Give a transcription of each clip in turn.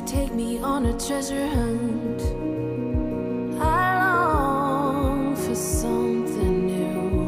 take me on a treasure hunt. I long for something new.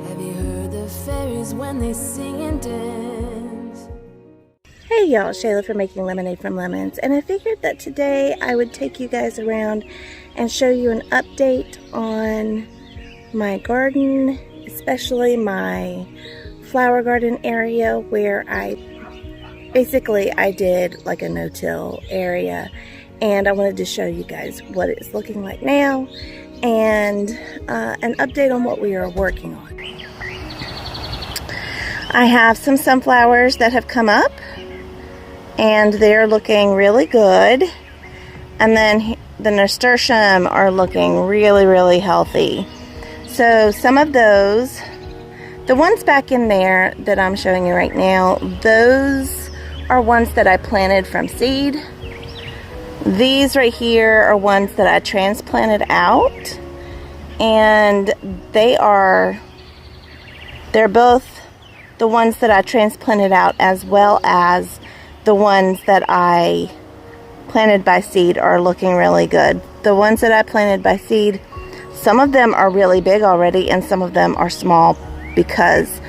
Have you heard the fairies when they sing and dance? Hey y'all, Shayla for Making Lemonade from Lemons, and I figured that today I would take you guys around and show you an update on my garden, especially my flower garden area where I did like a no-till area, and I wanted to show you guys what it's looking like now and an update on what we are working on. I have some sunflowers that have come up and they're looking really good, and then the nasturtium are looking really healthy. So some of those, the ones back in there that I'm showing you right now, those are ones that I planted from seed. These right here are ones that I transplanted out, and they're both the ones that I transplanted out as well as the ones that I planted by seed are looking really good. The ones that I planted by seed, some of them are really big already and some of them are small because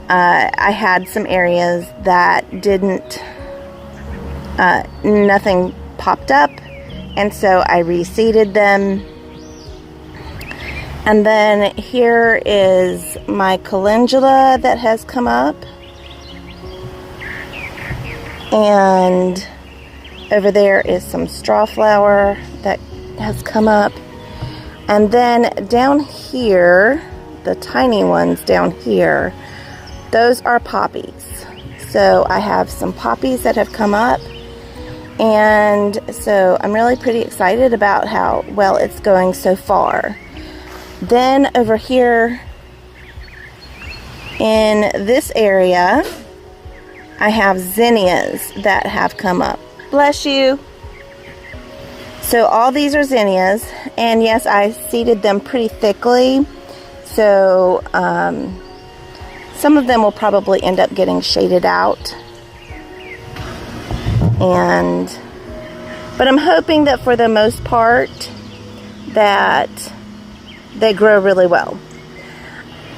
I had some areas that nothing popped up, and so I reseeded them. And then here is my calendula that has come up, and over there is some straw flower that has come up. And then down here, the tiny ones down here, those are poppies. So I have some poppies that have come up, and so I'm really pretty excited about how well it's going so far. Then over here in this area, I have zinnias that have come up. Bless you. So all these are zinnias, and yes, I seeded them pretty thickly, so some of them will probably end up getting shaded out, but I'm hoping that for the most part that they grow really well.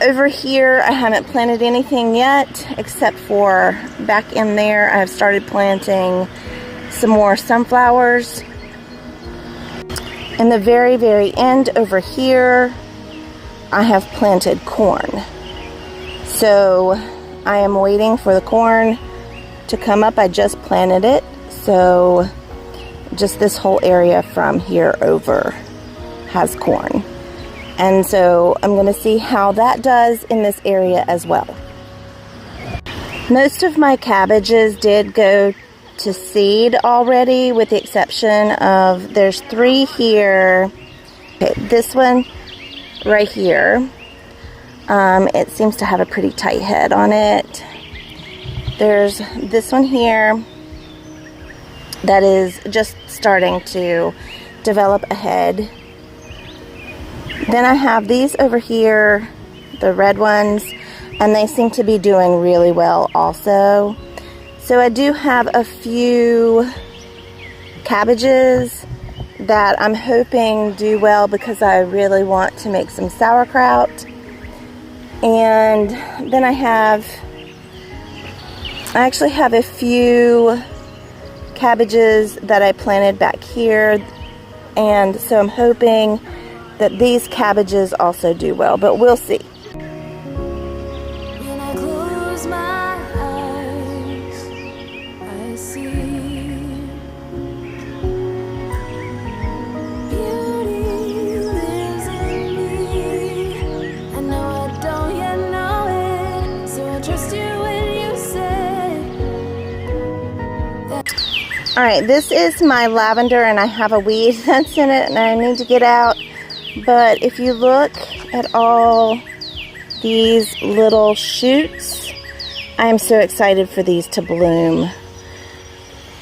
Over here I haven't planted anything yet, except for back in there I've started planting some more sunflowers. In the very end over here, I have planted corn. So I am waiting for the corn to come up. I just planted it, so just this whole area from here over has corn. And so I'm going to see how that does in this area as well. Most of my cabbages did go to seed already, with the exception of, there's 3 here. Okay, this one right here, it seems to have a pretty tight head on it. There's this one here that is just starting to develop a head. Then I have these over here, the red ones, and they seem to be doing really well also. So I do have a few cabbages that I'm hoping do well because I really want to make some sauerkraut. And then I actually have a few cabbages that I planted back here, and so I'm hoping that these cabbages also do well, but we'll see. When I close my eyes, I see beauty lives in me. I know I don't yet know it, so I trust you when you say that. Alright, this is my lavender, and I have a weed that's in it and I need to get out. But if you look at all these little shoots, I am so excited for these to bloom.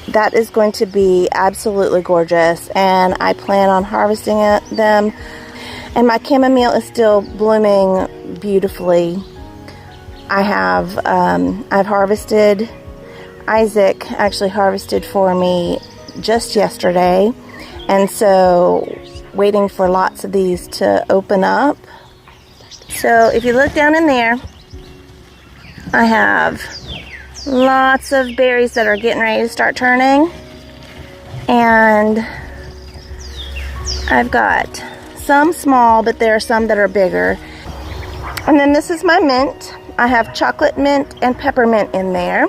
That is going to be absolutely gorgeous, and I plan on harvesting them. And my chamomile is still blooming beautifully. I've harvested. Isaac actually harvested for me just yesterday, and so waiting for lots of these to open up. So if you look down in there, I have lots of berries that are getting ready to start turning, and I've got some small, but there are some that are bigger. And then this is my mint. I have chocolate mint and peppermint in there.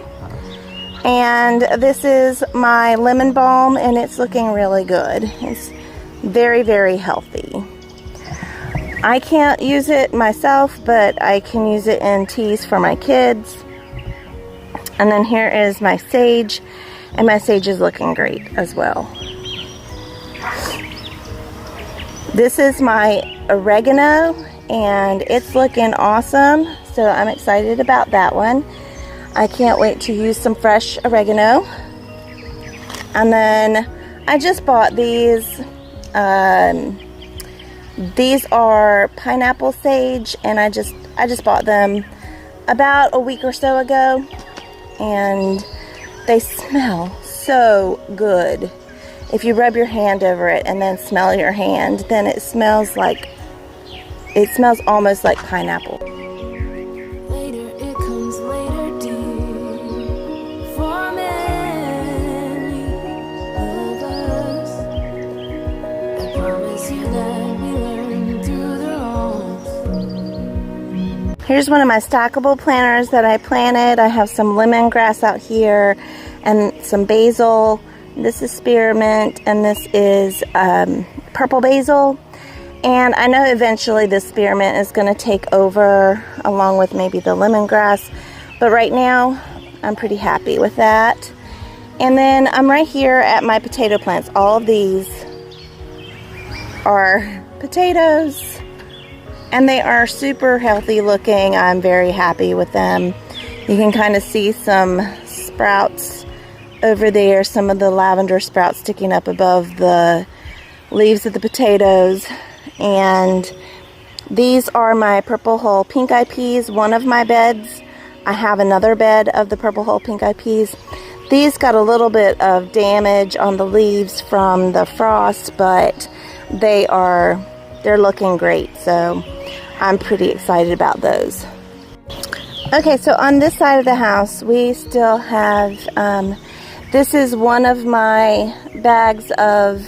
And this is my lemon balm, and it's looking really good. It's very, very healthy. I can't use it myself, but I can use it in teas for my kids. And then here is my sage, and my sage is looking great as well. This is my oregano, and it's looking awesome, so I'm excited about that one. I can't wait to use some fresh oregano. And then I just bought these. These are pineapple sage, and I just bought them about a week or so ago, and they smell so good. If you rub your hand over it and then smell your hand, then it smells almost like pineapple. Later it comes later, dear, for many of us. I promise you that we learn through the wrongs. Here's one of my stackable planters that I planted. I have some lemongrass out here and some basil. This is spearmint, and this is purple basil. And I know eventually the spearmint is going to take over along with maybe the lemongrass, but right now I'm pretty happy with that. And then I'm right here at my potato plants. All of these are potatoes, and they are super healthy looking. I'm very happy with them. You can kind of see some sprouts over there, some of the lavender sprouts sticking up above the leaves of the potatoes. And these are my purple hull pink eye peas, one of my beds. I have another bed of the purple hull pink eye peas. These got a little bit of damage on the leaves from the frost, but they're looking great, so I'm pretty excited about those. Okay, so on this side of the house, we still have, this is one of my bags of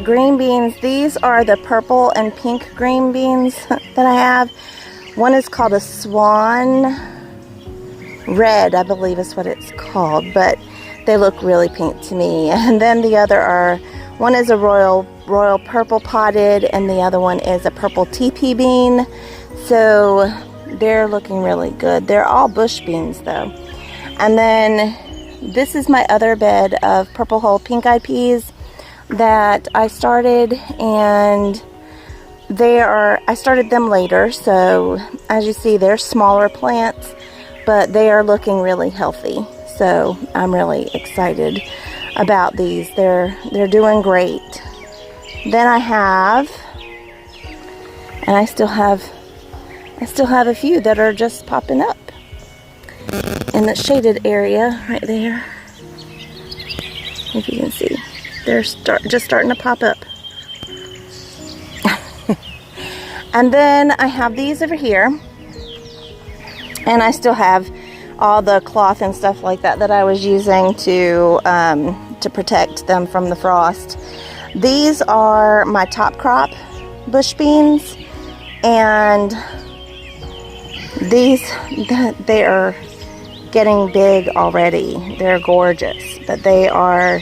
green beans. These are the purple and pink green beans that I have. One is called a swan red, I believe is what it's called, but they look really pink to me. And then the other one is a royal purple potted, and the other one is a purple TP bean. So they're looking really good. They're all bush beans though. And then this is my other bed of purple hull pink eyed peas that I started, and I started them later, so as you see, they're smaller plants, but they are looking really healthy. So I'm really excited about these. They're doing great. Then I still have a few that are just popping up in the shaded area right there. If you can see, they're just starting to pop up. And then I have these over here, and I still have all the cloth and stuff like that I was using to protect them from the frost. These are my top crop bush beans, and they are getting big already. They're gorgeous, but they are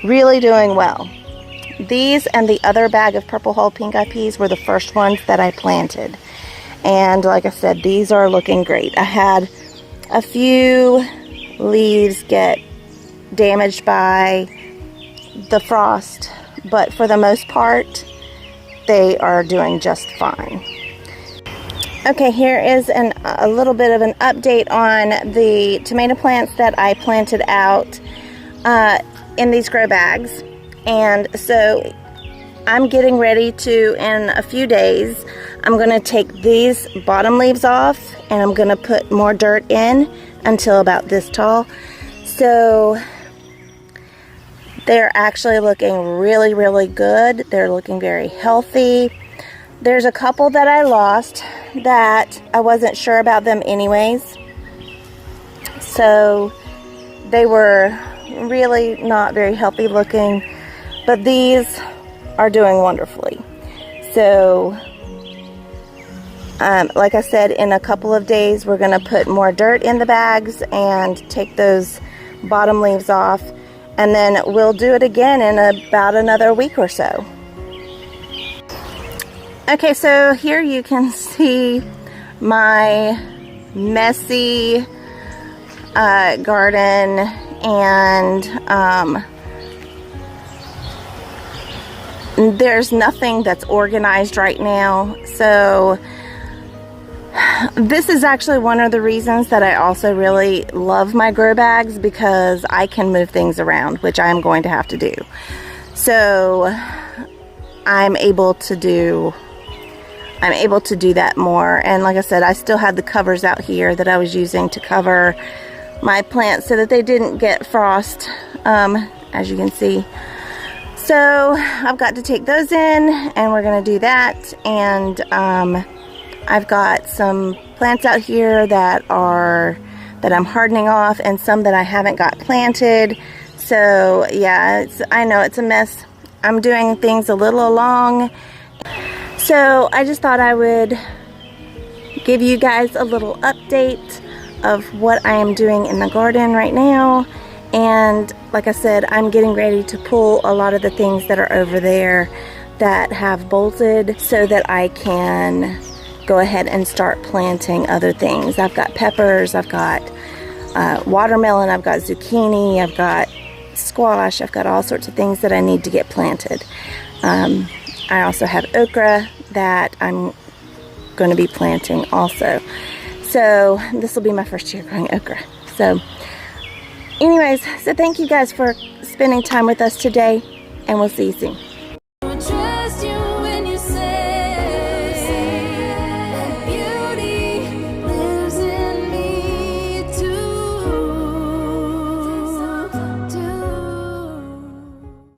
really doing well. These and the other bag of purple hull pink eye peas were the first ones that I planted, and like I said, these are looking great. I had a few leaves get damaged by the frost, but for the most part they are doing just fine. Okay, here is a little bit of an update on the tomato plants that I planted out in these grow bags. And so I'm getting ready to, in a few days, I'm going to take these bottom leaves off, and I'm going to put more dirt in until about this tall. So they're actually looking really, really good. They're looking very healthy. There's a couple that I lost that I wasn't sure about them anyways. So they were really not very healthy looking, but these are doing wonderfully. So like I said, in a couple of days we're going to put more dirt in the bags and take those bottom leaves off, and then we'll do it again in about another week or so. Okay, so here you can see my messy garden, and there's nothing that's organized right now. So this is actually one of the reasons that I also really love my grow bags, because I can move things around, which I am going to have to do. So I'm able to do that more. And like I said, I still had the covers out here that I was using to cover my plants so that they didn't get frost, as you can see. So I've got to take those in, and we're going to do that. And I've got some plants out here that I'm hardening off, and some that I haven't got planted. So yeah, I know it's a mess. I'm doing things a little along. So I just thought I would give you guys a little update of what I am doing in the garden right now. And like I said, I'm getting ready to pull a lot of the things that are over there that have bolted, so that I can go ahead and start planting other things. I've got peppers, I've got watermelon, I've got zucchini, I've got squash, I've got all sorts of things that I need to get planted. I also have okra that I'm going to be planting also. So this will be my first year growing okra. So anyways, so thank you guys for spending time with us today, and we'll see you soon.